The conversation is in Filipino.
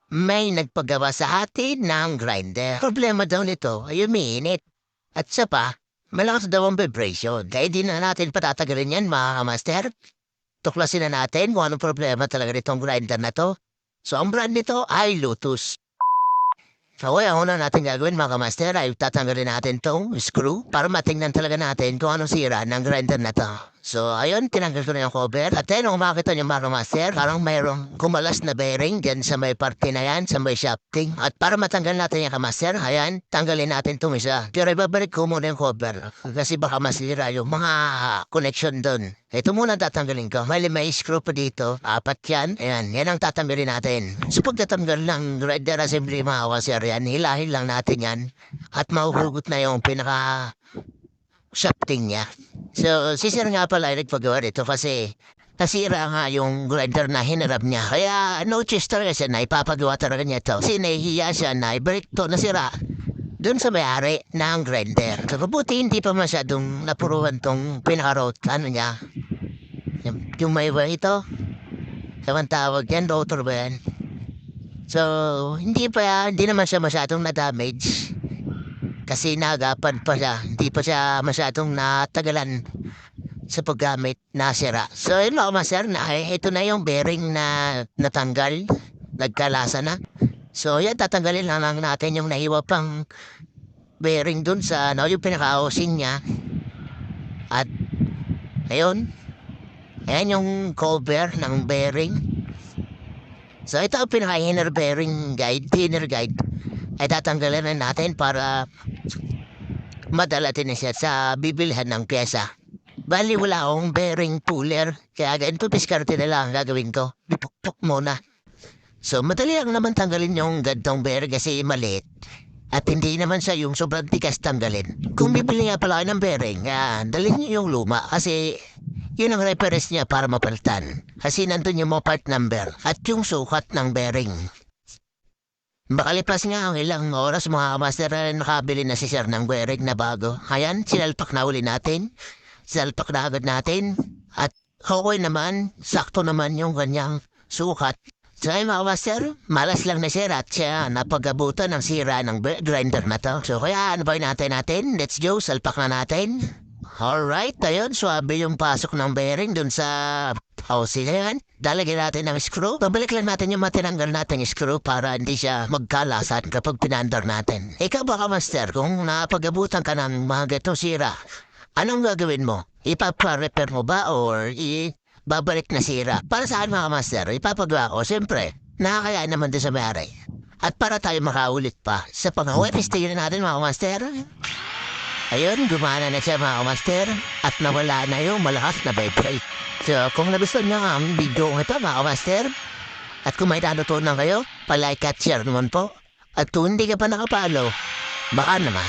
May nagpagawa sa atin ng grinder. Problema daw nito ay umiinit. At sa pa, malakas daw ang vibration. Kaya di na natin patatagalin yan mga master. Tuklasin na natin kung anong problema talaga nitong grinder na to. So ang brand nito ay Lotus. So ang una natin gagawin mga master ay tatanggalin natin tong screw para matingnan talaga natin kung anong sira ng grinder na to. So ayun, tinanggal ko na yung cover. At ayun, kung makita niyo mga master, parang mayroong kumalas na bearing dyan sa may parte na yan, sa may shafting. At para matanggal natin yung master, ayan, tanggalin natin itong isa. Pero ibabalik ko muna yung cover kasi baka masira yung mga connection doon. Ito muna tatanggalin ko. May screw pa dito. Apat yan. Ayan, yan ang tatanggalin natin. So pagtatanggal ng grinder assembly mga master, yan, hilahin lang natin yan. At mahuhugot na yung pinaka shafting niya. So, si Sir nga pala ay nagpagawa rito kasi nasira nga yung grinder na hinarap niya. Kaya no choice talaga siya na ipapagawa talaga niya ito. Kasi nahihiya siya na ibalik to nasira dun sa may-ari ng grinder. So, mabuti hindi pa masyadong napuruhan tong pinaka-road, ano niya. Yung may ba ito? Saman tawag yan, rotor ba yan? So, hindi naman siya masyadong na-damage. Kasi nagapan pa siya, hindi pa siya masyadong natagalan sa paggamit na sira. So yun mga master, ito na yung bearing na natanggal, nagkalasa na. So yan, tatanggalin lang natin yung nahiwa pang bearing dun sa yung pinaka-housing niya. At ayun, ayan yung cover ng bearing. So ito ang pinaka-inner bearing guide, inner guide. Ay tatanggalin na natin para madala din siya sa bibilhan ng pyesa. Bali wala akong bearing puller, kaya ganito piskarte na lang ang gagawin ko. Ipukpok muna. So madali lang naman tanggalin yung gantong bearing kasi maliit. At hindi naman siya yung sobrang tikas tanggalin. Kung bibili nga pala kayo ng bearing, dalhin niyo yung luma kasi yun ang reference niya para mapalitan. Kasi nandun yung mga part number at yung sukat ng bearing. Makalipas nga ang ilang oras mga master na nakabili na si Sir ng bearing na bago. Ayan, sinalpak na uli natin. Sinalpak na agad natin. At okay naman, sakto naman yung kanyang sukat. So ay mga master, malas lang na Sir at siya napagabutan ng sira ng grinder na to. So kaya ano ba natin? Let's go, salpak na natin. Alright, ayun, swabe yung pasok ng bearing dun sa housing na yan. Dalagyan natin ng screw. Pabalik lang natin yung matinanggal natin screw para hindi siya magkalasan kapag pinandar natin. Ikaw baka master, kung napagabutan ka ng mga gatong sira, anong gagawin mo? Ipapa-repair mo ba or babalik na sira? Para saan mga master? Ipapagawa ko, siyempre. Nakakaya naman din sa may-ari. At para tayo makaulit pa sa pang-web, na natin mga master. Ayun, gumana na siya mga master at nawala na yung malakas na vibrate. So, kung nagustuhan nyo ang video ito mga master, at kung may natutunan kayo, palike at share naman po. At kung hindi ka pa nakapalo, baka naman.